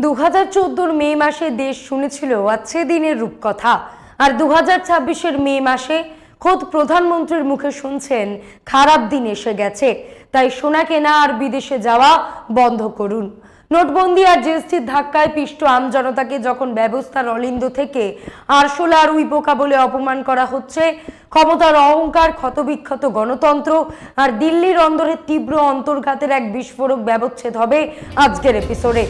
2014 মে মাসে দেশ শুনেছিল আছে দিনের রূপকথা, আর 2026 মে মাসে খোদ প্রধানমন্ত্রীর মুখে শুনছেন খারাপ দিন এসে গেছে, তাই সোনা কেনা আর বিদেশে যাওয়া বন্ধ করুন। নোটবন্দি আর জিএসটির ধাক্কায় পিষ্ট আমজনতাকে যখন ব্যবস্থার অলিন্দ থেকে আরশোলা আর উইপোকা বলে অপমান করা হচ্ছে, ক্ষমতার অহংকার, ক্ষতবিক্ষত গণতন্ত্র আর দিল্লির অন্দরে তীব্র অন্তর্ঘাতের এক বিস্ফোরক ব্যবচ্ছেদ হবে আজকের এপিসোডে।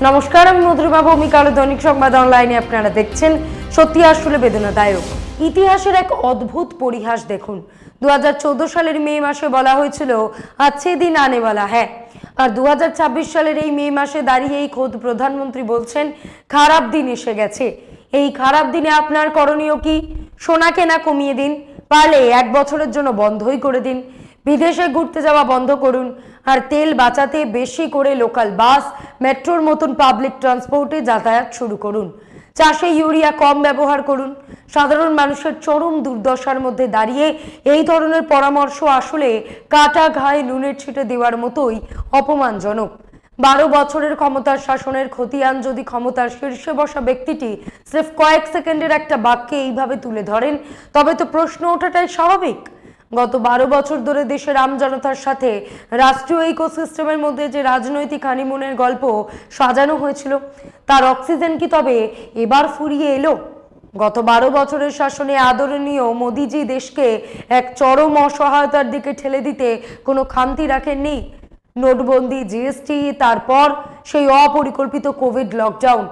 নমস্কার, আমি মধুরিমা ভৌমিক, আলো দৈনিক সংবাদ অনলাইনে আপনারা দেখছেন। সত্যি আসলে বেদনাদায়ক। ইতিহাসের এক অদ্ভুত পরিহাস দেখুন। 2014 সালের মে মাসে বলা হয়েছিল আচ্ছে দিন আনেওয়ালা হ্যাঁ, আর 2026 সালের এই মে মাসে দাঁড়িয়েই খোদ প্রধানমন্ত্রী বলছেন খারাপ দিন এসে গেছে। এই খারাপ দিনে আপনার করণীয় কি? সোনা কেনা কমিয়ে দিন, পারলে 1 বছরের জন্য বন্ধই করে দিন, বিদেশে ঘুরতে যাওয়া বন্ধ করুন, আর তেল বাঁচাতে বেশি করে লোকাল বাস, মেট্রোর মতন পাবলিক ট্রান্সপোর্টে যাতায়াত শুরু করুন, চাষে ইউরিয়া কম ব্যবহার করুন। সাধারণ মানুষের চরম দুর্দশার মধ্যে দাঁড়িয়ে এই ধরনের পরামর্শ আসলে কাটা ঘায়ে নুনের ছিটে দেওয়ার মতোই অপমানজনক। 12 বছরের ক্ষমতার শাসনের খতিয়ান যদি ক্ষমতার শীর্ষে বসা ব্যক্তিটি সির্ফ কয়েক সেকেন্ডের একটা বাক্যে এইভাবে তুলে ধরেন, তবে তো প্রশ্ন ওঠাটাই স্বাভাবিক। গত 12 বছর ধরে দেশের আমজনতার সাথে রাষ্ট্রীয় ইকোসিস্টেমের মধ্যে যে রাজনৈতিক হানিমুনের গল্প সাজানো হয়েছিল, তার অক্সিজেন কি তবে এবার ফুরিয়ে এলো? গত 12 বছরের শাসনে আদরণীয় মোদিজি দেশকে এক চরম অসহায়তার দিকে ঠেলে দিতে কোনো খামতি রাখেননি। নোটবন্দি, জিএসটি, তারপর সেই অপরিকল্পিত কোভিড লকডাউন,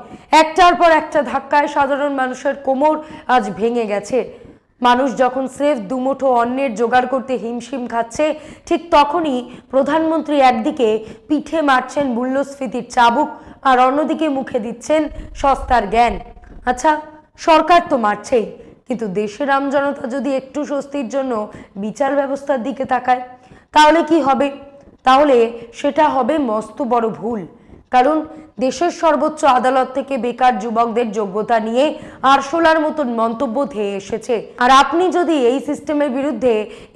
একটার পর একটা ধাক্কায় সাধারণ মানুষের কোমর আজ ভেঙে গেছে। মানুষ যখন স্রেফ দুমুঠো অন্নের জোগাড় করতে হিমশিম খাচ্ছে, ঠিক তখনই প্রধানমন্ত্রী একদিকে পিঠে মারছেন মূল্যস্ফীতির চাবুক, আর অন্যদিকে মুখে দিচ্ছেন সস্তার জ্ঞান। আচ্ছা, সরকার তো মারছেই, কিন্তু দেশের আমজনতা যদি একটু স্বস্তির জন্য বিচার ব্যবস্থার দিকে তাকায়, তাহলে কি হবে? তাহলে সেটা হবে মস্ত বড় ভুল। কারণ দেশের সর্বোচ্চ আদালত থেকে বেকার যুবকদের যোগ্যতা নিয়ে আরশোলার মতন মন্তব্য ধেয়ে এসেছে। আর আপনি যদি এই সিস্টেমের বিরুদ্ধে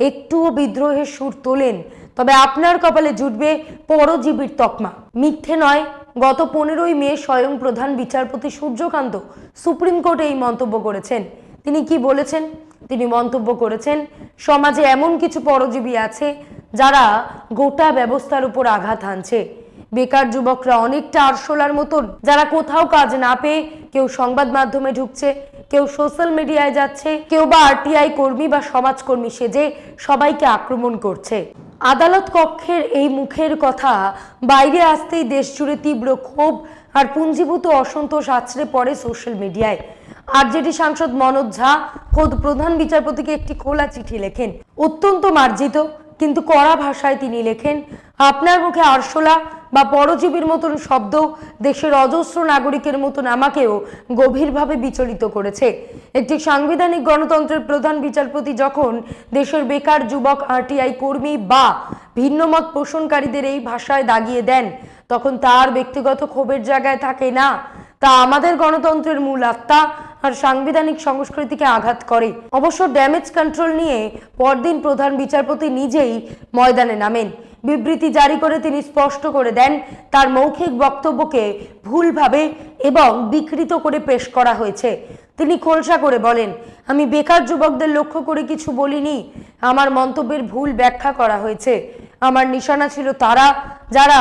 একটুও বিদ্রোহের সুর তোলেন, তবে আপনার কপালে জুটবে পরজীবীর তকমা। মিথ্যে নয়, গত 15ই মে স্বয়ং প্রধান বিচারপতি সূর্যকান্ত সুপ্রিম কোর্টে এই মন্তব্য করেছেন। তিনি কি বলেছেন? তিনি মন্তব্য করেছেন, সমাজে এমন কিছু পরজীবী আছে যারা গোটা ব্যবস্থার উপর আঘাত হানছে। বেকার যুবকরা অনেকটা আরশোলার মতন, যারা কোথাও কাজ না পেয়ে কেউ সংবাদ মাধ্যমে ঢুকছে, কেউ সোশ্যাল মিডিয়ায় যাচ্ছে, কেউ বা আরটিআই কর্মী বা সমাজকর্মী সেজে সবাইকে আক্রমণ করছে। আদালত কক্ষের এই মুখের কথা বাইরে আসতেই দেশ জুড়ে তীব্র ক্ষোভ আর পুঞ্জীভূত অসন্তোষ আছড়ে পড়ে সোশ্যাল মিডিয়ায়। আরজেডি সাংসদ মনোজ ঝা খোদ প্রধান বিচারপতিকে একটি খোলা চিঠি লেখেন। অত্যন্ত মার্জিত কিন্তু কড়া ভাষায় তিনি লেখেন, আপনার মুখে আরশোলা বা পরজীবীর মতন শব্দ দেশের অজস্র নাগরিকের মতন আমাকেও গভীরভাবে বিচলিত করেছে। একটি সাংবিধানিক গণতন্ত্রের প্রধান বিচারপতি যখন দেশের বেকার যুবক, আরটিআই কর্মী বা ভিন্নমত পোষণকারীদের এই ভাষায় দাগিয়ে দেন, তখন তার ব্যক্তিগত ক্ষোভের জায়গায় থাকে না, তা আমাদের গণতন্ত্রের মূল আত্মা আর সাংবিধানিক সংস্কৃতিকে আঘাত করে। অবশ্য ড্যামেজ কন্ট্রোল নিয়ে পরদিন প্রধান বিচারপতি নিজেই ময়দানে নামেন। বিবৃতি জারি করে তিনি স্পষ্ট করে দেন, তার মৌখিক বক্তব্যকে ভুলভাবে এবং বিকৃত করে পেশ করা হয়েছে। তিনি খোলসা করে বলেন, আমি বেকার যুবকদের লক্ষ্য করে কিছু বলিনি, আমার মন্তব্যের ভুল ব্যাখ্যা করা হয়েছে। আমার নিশানা ছিল তারা যারা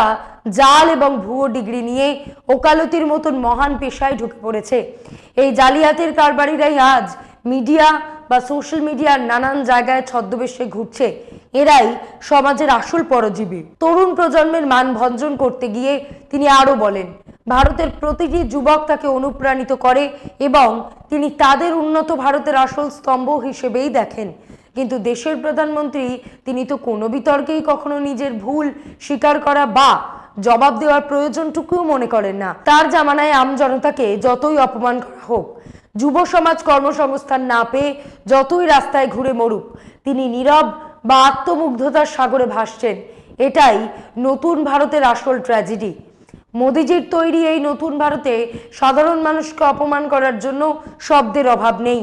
জাল এবং ভুয়ো ডিগ্রি নিয়ে ওকালতির মতন মহান পেশায় ঢুকে পড়েছে। এই জালিয়াতির কারবারিরাই আজ মিডিয়া বা সোশ্যাল মিডিয়ার নানান জায়গায় ছদ্মবেশে ঘুরছে। এরাই সমাজের আসল পরজীবী। তরুণ প্রজন্মের মান ভঞ্জন করতে গিয়ে তিনি আরো বলেন, ভারতের প্রতিটি যুবক তাকে অনুপ্রাণিত করে এবং তিনি তাদের উন্নত ভারতের আসল স্তম্ভ হিসেবেই দেখেন। কিন্তু দেশের প্রধানমন্ত্রী তিনি তো কোনো বিতর্কেই কখনো নিজের ভুল স্বীকার করা বা জবাব দেওয়ার প্রয়োজনটুকুও মনে করেন না। তার জামানায় আমজনতাকে যতই অপমান করা হোক, যুব সমাজ কর্মসংস্থান না পেয়ে যতই রাস্তায় ঘুরে মরুক, তিনি নীরব বা আত্মমুগ্ধতার সাগরে ভাসছেন। এটাই নতুন ভারতের আসল ট্র্যাজেডি। মোদিজির তৈরি এই নতুন ভারতে সাধারণ মানুষকে অপমান করার জন্য শব্দের অভাব নেই।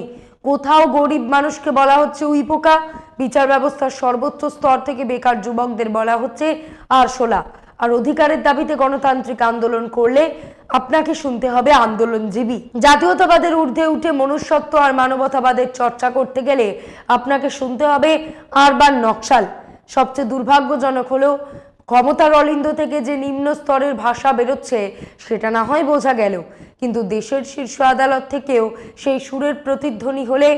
কোথাও গরিব মানুষকে বলা হচ্ছে উইপোকা, বিচার ব্যবস্থার সর্বোচ্চ স্তর থেকে বেকার যুবকদের বলা হচ্ছে আরশোলা, আর অধিকারের দাবিতে গণতান্ত্রিক আন্দোলন করলে আপনাকে শুনতে হবে আন্দোলনজীবী। জাতীয়তাবাদের ঊর্ধ্বে উঠে মনুষ্যত্ব আর মানবতাবাদের চর্চা করতে গেলে আপনাকে শুনতে হবে আরবান নকশাল। সবচেয়ে দুর্ভাগ্যজনক হলো ক্ষমতার অলিন্দ থেকে যে নিম্ন স্তরের ভাষা বেরোচ্ছে সেটা না হয় বোঝা গেল, কিন্তু দেশের শীর্ষ আদালত থেকেও সেই সুরের প্রতিধ্বনি হলে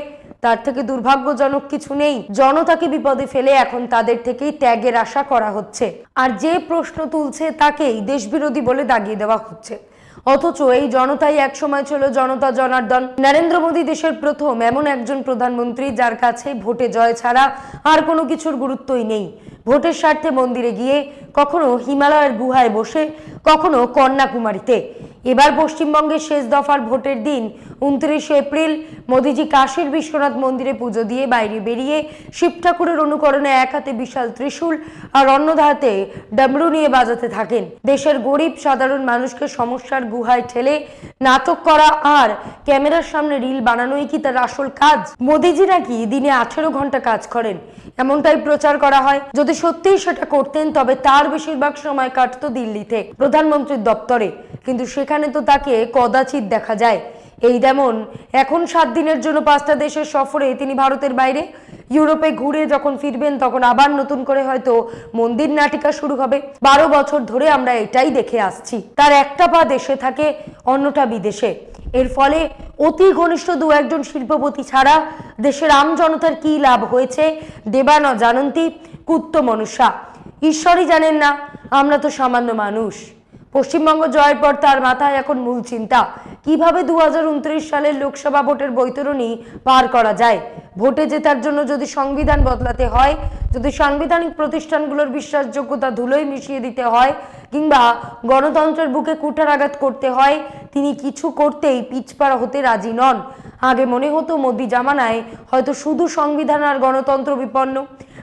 তার থেকে দুর্ভাগ্যজনক কিছু নেই। জনতাকে বিপদে ফেলে এখন তাদের থেকেই ত্যাগের আশা করা হচ্ছে, আর যে প্রশ্ন তুলছে তাকেই দেশবিরোধী বলে দাগিয়ে দেওয়া হচ্ছে। অথচ এই জনতাই একসময় ছিল জনতা জনার্দন। নরেন্দ্র মোদী দেশের প্রথম এমন একজন প্রধানমন্ত্রী যার কাছে ভোটে জয় ছাড়া আর কোনো কিছুর গুরুত্বই নেই। ভোটের স্বার্থে মন্দিরে গিয়ে, কখনো হিমালয়ের গুহায় বসে, কখনো কন্যাকুমারীতে। এবার পশ্চিমবঙ্গের শেষ দফার ভোটের দিন 29 এপ্রিল মোদীজি কাশীর বিশ্বনাথ মন্দিরে পুজো দিয়ে বাইরে বেরিয়ে শিব ঠাকুরের অনুকরণে এক হাতে বিশাল ত্রিশূল আর অন্য হাতে ডামরু নিয়ে বাজাতে থাকেন। দেশের গরিব সাধারণ মানুষকে সমস্যার গুহায় ঠেলে নাটক করা আর ক্যামেরার সামনে রিল বানানোই কি তার আসল কাজ? মোদীজি নাকি দিনে 18 ঘন্টা কাজ করেন, এমনটাই প্রচার করা হয়। যদি সত্যিই সেটা করতেন তবে তার বেশিরভাগ সময় কাটতো দিল্লিতে, প্রধানমন্ত্রীর দপ্তরে, কিন্তু সেখানে তো তাকে কদাচিৎ দেখা যায়। এই যেমন এখন 7 দিনের জন্য 5টা দেশের সফরে তিনি ভারতের বাইরে। ইউরোপে ঘুরে যখন ফিরবেন তখন আবার নতুন করে হয়তো মন্দির নাটিকা শুরু হবে। 12 বছর ধরে আমরা এটাই দেখে আসছি। তার একটা পা দেশে থাকে, অন্যটা বিদেশে। এর ফলে অতি ঘনিষ্ঠ 2-1 শিল্পপতি ছাড়া দেশের আম জনতার কি লাভ হয়েছে দেবা ন জানন্তি কুত্ত মনুষ্যা। ঈশ্বরই জানেন না, আমরা তো সামান্য মানুষ। পশ্চিমবঙ্গ জয়ের পর তার মাথায় এখন মূল চিন্তা কিভাবে 2029 সালের লোকসভা ভোটের বৈতরণী পার করা যায়। ভোটে জেতার জন্য যদি সংবিধান বদলাতে হয়, যদি সাংবিধানিক প্রতিষ্ঠানগুলোর বিশ্বাসযোগ্যতা ধুলোয় মিশিয়ে দিতে হয়, কিংবা গণতন্ত্রের বুকে কুঠারাঘাত করতে হয়, তিনি কিছু করতেই পিছপা হতে রাজি নন। আগে মনে হতো মোদি জামানায় হয়তো শুধু সংবিধান আর গণতন্ত্র বিপন্ন,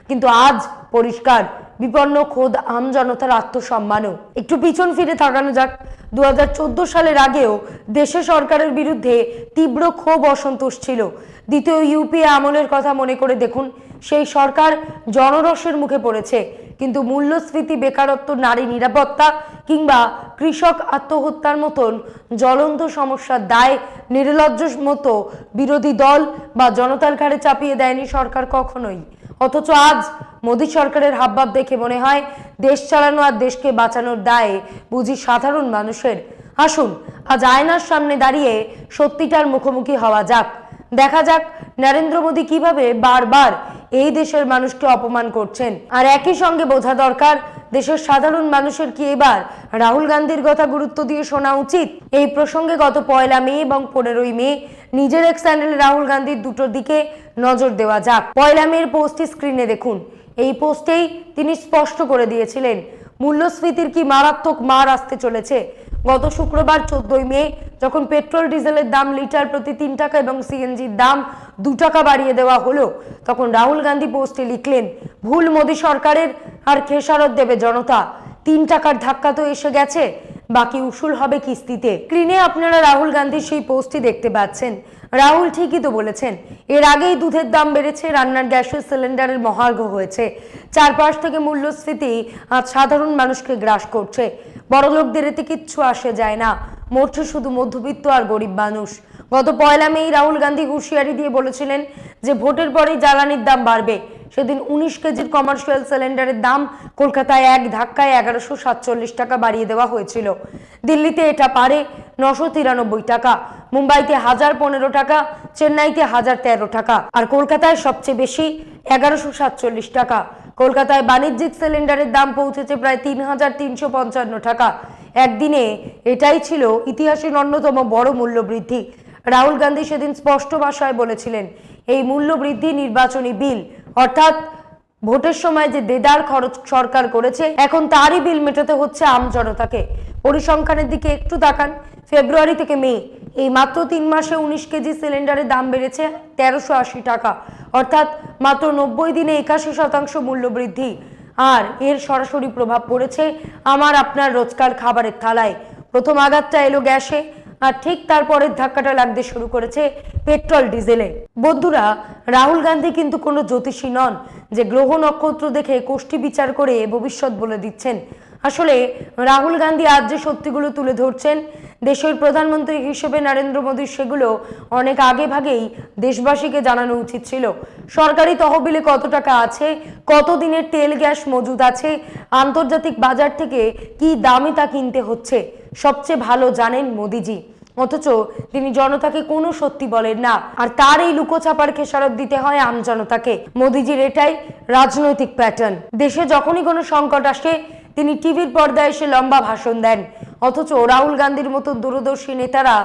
কিন্তু আজ পরিষ্কার বিপন্ন খোদ আম জনতার আত্মসম্মানও। একটু পিছন ফিরে তাকানো যাক। 2014 সালের আগেও দেশে সরকারের বিরুদ্ধে তীব্র ক্ষোভ অসন্তোষ ছিল। দ্বিতীয় ইউপিএ আমলের কথা মনে করে দেখুন, সেই সরকার জনরসের মুখে পড়েছে, কিন্তু মূল্যস্ফীতি, বেকারত্ব, নারী নিরাপত্তা কিংবা কৃষক আত্মহত্যার মতন জ্বলন্ত সমস্যার দায় নির্লজ্জ মতো বিরোধী দল বা জনতার ঘাড়ে চাপিয়ে দেয়নি সরকার কখনোই। অথচ আজ মোদী সরকারের হাবভাব দেখে মনে হয় দেশ চালানো আর দেশকে বাঁচানোর দায় বুঝি সাধারণ মানুষের। আসুন আজ আয়নার সামনে দাঁড়িয়ে সত্যিটার মুখোমুখি হওয়া যাক। দেখা যাক নরেন্দ্র মোদী কিভাবে বারবার এই দেশের মানুষকে অপমান করছেন। আর একই সঙ্গে বোঝা দরকার দেশের সাধারণ মানুষের কি এবার রাহুল গান্ধীর কথা গুরুত্ব দিয়ে শোনা উচিত। এই প্রসঙ্গে গত 1 মে এবং 15 মে নিজের এক চ্যানেলে রাহুল গান্ধীর দুটোর দিকে নজর দেওয়া যাক। 1 মের পোস্টটি স্ক্রিনে দেখুন। এই পোস্টেই তিনি স্পষ্ট করে দিয়েছিলেন মূল্যস্ফীতির কি মারাত্মক মার আসতে চলেছে। গত শুক্রবার 14 মে যখন পেট্রোল ডিজেলের দাম লিটার প্রতি 3 টাকা এবং সিএনজির দাম 2 টাকা বাড়িয়ে দেওয়া হলো, তখন রাহুল গান্ধী পোস্টে লিখলেন, ভুল মোদী সরকারের, আর খেসারত দেবে জনতা। 3 টাকার ধাক্কা তো এসে গেছে, বাকি উসুল হবে কিস্তিতে। স্ক্রিনে আপনারা রাহুল গান্ধীর সেই পোস্টটি দেখতে পাচ্ছেন। রাহুল ঠিকই তো বলেছেন, এর আগেই দুধের দাম বেড়েছে, রান্নার গ্যাসের সিলিন্ডারের মহার্ঘ হয়েছে। চারপাশ থেকে মূল্যস্ফীতি আজ সাধারণ মানুষকে গ্রাস করছে। বড়লোকদের এতে কিচ্ছু আসে যায় না, মরছে শুধু মধ্যবিত্ত আর গরিব মানুষ। গত 1 মে রাহুল গান্ধী হুঁশিয়ারি দিয়ে বলেছিলেন যে ভোটের পরেই জ্বালানির দাম বাড়বে। সেদিন 19 কেজির কমার্শিয়াল সিলিন্ডারের দাম কলকাতায় এক ধাক্কায় 1147 টাকা বাড়িয়ে দেওয়া হয়েছিল। দিল্লিতে এটা পারে 993 টাকা, মুম্বাইতে 1015 টাকা, চেন্নাইতে 1013 টাকা, আর কলকাতায় সবচেয়ে বেশি 1147 টাকা। কলকাতায় বাণিজ্যিক সিলিন্ডারের দাম পৌঁছেছে প্রায় 3355 টাকা। একদিনে এটাই ছিল ইতিহাসের অন্যতম বড় মূল্য বৃদ্ধি। রাহুল গান্ধী সেদিন স্পষ্ট ভাষায় বলেছিলেন, এই মূল্য বৃদ্ধি নির্বাচনী বিল, অর্থাৎ ভোটের সময় যে দেদার খরচ সরকার করেছে এখন তারই বিল মেটাতে হচ্ছে আম জনতাকে। পরিসংখ্যানের দিকে একটু তাকান। ফেব্রুয়ারি থেকে মে এই মাত্র 3 মাসে 19 কেজি সিলিন্ডারের দাম বেড়েছে 1380 টাকা, অর্থাৎ মাত্র 90 দিনে 81% মূল্য বৃদ্ধি। আর এর সরাসরি প্রভাব পড়েছে আমার আপনার রোজকার খাবারের থালায়। প্রথম আঘাতটা এলো গ্যাসে, আর ঠিক তারপরের ধাক্কাটা লাগতে শুরু করেছে পেট্রোল ডিজেলে। বন্ধুরা, রাহুল গান্ধী কিন্তু কোনো জ্যোতিষী নন যে গ্রহ নক্ষত্র দেখে কোষ্ঠী বিচার করে ভবিষ্যৎ বলে দিচ্ছেন। আসলে রাহুল গান্ধী আজ যে সত্যিগুলো তুলে ধরছেন দেশের প্রধানমন্ত্রী হিসেবে নরেন্দ্র মোদীর, সেগুলো অনেক আগে ভাগেই দেশবাসীকে জানানো উচিত ছিল। সরকারি তহবিলে কত টাকা আছে, কত দিনের তেল গ্যাস মজুদ আছে, আন্তর্জাতিক বাজার থেকে কি দামে তা কিনতে হচ্ছে, সবচেয়ে ভালো জানেন মোদিজি। অথচ তিনি জনতাকে কোনো সত্যি বলেন না, আর তার এই লুকোছাপার খেসারত দিতে হয় আম জনতাকে। মোদিজির এটাই রাজনৈতিক প্যাটার্ন। দেশে যখনই কোনো সংকট আসে তিনি টিভির পর্দায় এসে লম্বা ভাষণ দেন, অথচ রাহুল গান্ধীর মতো দূরদর্শী নেতারা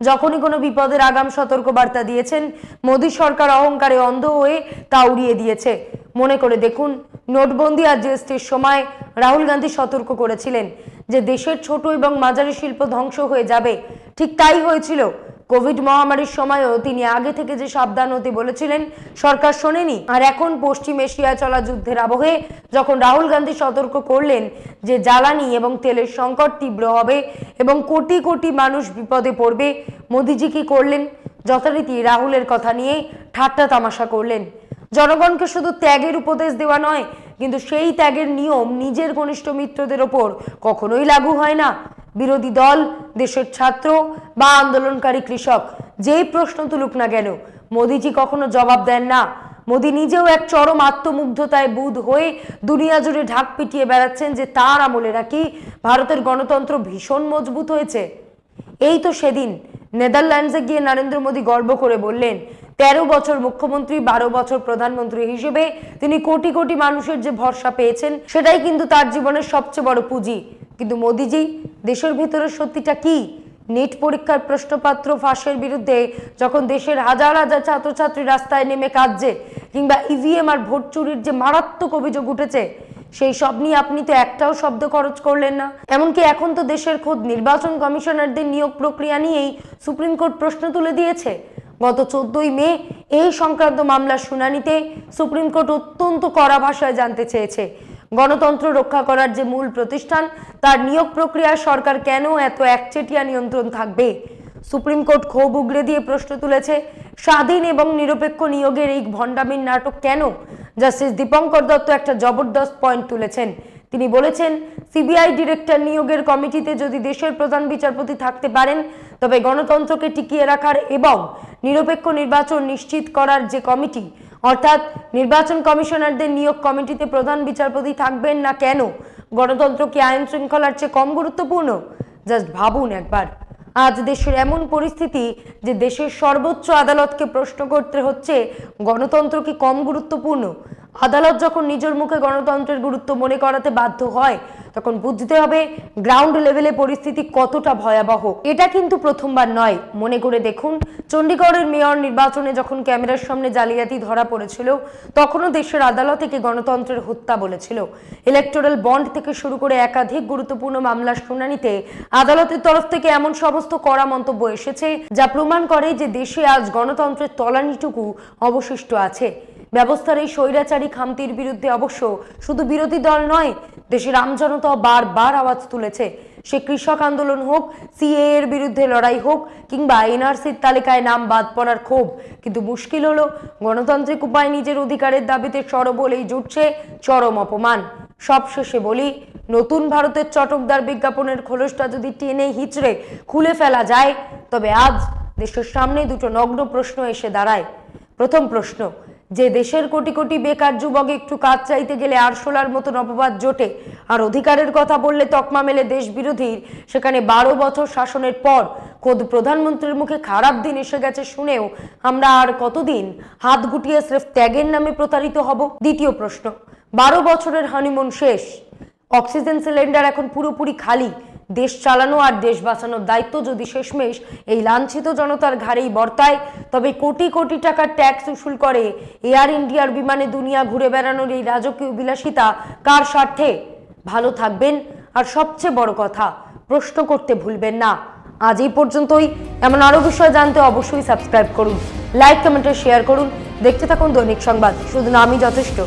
যখনই কোনো বিপদের আগাম সতর্ক বার্তা দিয়েছেন, মোদী সরকার অহংকারে অন্ধ হয়ে তা উড়িয়ে দিয়েছে। মনে করে দেখুন, নোটবন্দি আর জিএসটির সময় রাহুল গান্ধী সতর্ক করেছিলেন যে দেশের ছোট এবং মাঝারি শিল্প ধ্বংস হয়ে যাবে। ঠিক তাই হয়েছিল। কোভিড মহামারীর সময়ও তিনি আগে থেকে যে সাবধান হতে বলেছিলেন সরকার শোনেনি। আর এখন পশ্চিম এশিয়ায় চলা যুদ্ধের আবহে যখন রাহুল গান্ধী সতর্ক করলেন যে জ্বালানি এবং তেলের সংকট তীব্র হবে এবং কোটি কোটি মানুষ বিপদে পড়বে, মোদিজি কি করলেন? যথারীতি রাহুলের কথা নিয়ে ঠাট্টা তামাশা করলেন। জনগণকে শুধু ত্যাগের উপদেশ দেওয়া নয়, কিন্তু সেই ত্যাগের নিয়ম নিজের ঘনিষ্ঠ মিত্রদের ওপর কখনোই লাগু হয় না। বিরোধী দল, দেশের ছাত্র বা আন্দোলনকারী কৃষক যেই প্রশ্ন তুলুক না কেন, মোদিজি কখনো জবাব দেন না। মোদি নিজেও এক চরম আত্মমুগ্ধতায় বুঁদ হয়ে দুনিয়া জুড়ে ঢাক পিটিয়ে বেড়াচ্ছেন যে তার আমলে নাকি ভারতের গণতন্ত্র ভীষণ মজবুত হয়েছে। এই তো সেদিন নেদারল্যান্ডসে গিয়ে নরেন্দ্র মোদী গর্ব করে বললেন 13 বছর মুখ্যমন্ত্রী, 12 বছর প্রধানমন্ত্রী হিসেবে তিনি কোটি কোটি মানুষের যে ভরসা পেয়েছেন সেটাই কিন্তু তার জীবনের সবচেয়ে বড় পুঁজি। কিন্তু মোদিজি দেশের ভিতরের সত্যিটা কি? নেট পরীক্ষার প্রশ্নপত্র ফাঁসের বিরুদ্ধে যখন দেশের হাজার হাজার ছাত্রছাত্রী রাস্তায় নেমে কাঁদছে, কিংবা ইভিএম আর ভোট চুরির যে মারাত্মক অভিযোগ উঠেছে, সেই সব নিয়ে আপনি তো একটাও শব্দ খরচ করলেন না। এমনকি এখন তো দেশের খোদ নির্বাচন কমিশনারদের নিয়োগ প্রক্রিয়া নিয়েই সুপ্রিম কোর্ট প্রশ্ন তুলে দিয়েছে। গত 14ই মে এই সংক্রান্ত মামলার শুনানিতে সুপ্রিম কোর্ট অত্যন্ত কড়া ভাষায় জানতে চেয়েছে গণতন্ত্র রক্ষা করার যে মূল প্রতিষ্ঠান তার নিয়োগ প্রক্রিয়ায় সরকার কেন এত একচেটিয়া নিয়ন্ত্রণ থাকবে। সুপ্রিম কোর্ট ক্ষোভ উগরে দিয়ে প্রশ্ন তুলেছে, স্বাধীন এবং নিরপেক্ষ নিয়োগের এই ভণ্ডামির নাটক কেন? জাস্টিস দীপঙ্কর দত্ত একটা জবরদস্ত পয়েন্ট তুলেছেন। তিনি বলেছেন, সিবিআই ডিরেক্টর নিয়োগের কমিটিতে যদি দেশের প্রধান বিচারপতি থাকতে পারেন, তবে গণতন্ত্রকে টিকিয়ে রাখার এবং নিরপেক্ষ নির্বাচন নিশ্চিত করার যে কমিটি, অর্থাৎ নির্বাচন কমিশনারদের নিয়োগ কমিটিতে প্রধান বিচারপতি থাকবেন না কেন? গণতন্ত্র কি আইন শৃঙ্খলার চেয়ে কম গুরুত্বপূর্ণ? জাস্ট ভাবুন একবার। আজ দেশের এমন পরিস্থিতি যে দেশের সর্বোচ্চ আদালতকে প্রশ্ন করতে হচ্ছে গণতন্ত্র কি কম গুরুত্বপূর্ণ? আদালত যখন নিজের মুখে গণতন্ত্রের গুরুত্ব মনে করাতে বাধ্য হয়, তখন বুঝতে হবে গ্রাউন্ড লেভেলে পরিস্থিতি কতটা ভয়াবহ। এটা কিন্তু প্রথমবার নয়। মনে করে দেখুন, চণ্ডীগড়ের মেয়র নির্বাচনে যখন ক্যামেরার সামনে জালিয়াতি ধরা পড়েছিল, তখনও দেশের আদালত থেকে গণতন্ত্রের হত্যা বলেছিল। ইলেকটোরাল বন্ড থেকে শুরু করে একাধিক গুরুত্বপূর্ণ মামলার শুনানিতে আদালতের তরফ থেকে এমন সমস্ত কড়া মন্তব্য এসেছে যা প্রমাণ করে যে দেশে আজ গণতন্ত্রের তলানিটুকু অবশিষ্ট আছে। ব্যবস্থার এই স্বৈরাচারী খামতির বিরুদ্ধে অবশ্য শুধু বিরোধী দল নয়, দেশের আমজনতাও বারবার আওয়াজ তুলেছে। সে কৃষক আন্দোলন হোক, সিএএ এর বিরুদ্ধে লড়াই হোক, কিংবা এনআরসির তালিকায় নাম বাদ পড়ার ক্ষোভ। কিন্তু মুশকিল হলো, গণতান্ত্রিক উপায় নিজের অধিকারের দাবিতে সরব হলেই জুটছে চরম অপমান। সবশেষে বলি, নতুন ভারতের চটকদার বিজ্ঞাপনের খোলসটা যদি টেনে হিচড়ে খুলে ফেলা যায়, তবে আজ দেশের সামনে দুটো নগ্ন প্রশ্ন এসে দাঁড়ায়। প্রথম প্রশ্ন, যে দেশের কোটি কোটি বেকার যুবক একটু কাজ চাইতে গেলে আরশোলার মতন অপবাদ জোটে, আর অধিকারের কথা বললে তকমা মেলে দেশ বিরোধীর, সেখানে 12 বছর শাসনের পর খোদ প্রধানমন্ত্রীর মুখে খারাপ দিন এসে গেছে শুনেও আমরা আর কতদিন হাত গুটিয়ে স্রেফ ত্যাগের নামে প্রতারিত হব? দ্বিতীয় প্রশ্ন, 12 বছরের হানিমুন শেষ, অক্সিজেন সিলিন্ডার এখন পুরোপুরি খালি, দেশ চালানো আর দেশ বাঁচানোর দায়িত্ব যদি শেষমেশ এই লাঞ্ছিত জনতার ঘাড়েই বর্তায়, তবে কোটি কোটি টাকার ট্যাক্স উসুল করে এয়ার ইন্ডিয়ার বিমানে দুনিয়া ঘুরে বেড়ানোর এই রাজকীয় বিলাসিতা কার স্বার্থে? ভালো থাকবেন, আর সবচেয়ে বড় কথা, প্রশ্ন করতে ভুলবেন না। আজ এই পর্যন্তই। এমন আরো বিষয় জানতে অবশ্যই সাবস্ক্রাইব করুন, লাইক, কমেন্টে শেয়ার করুন। দেখতে থাকুন দৈনিক সংবাদ, শুধু নামই যথেষ্ট।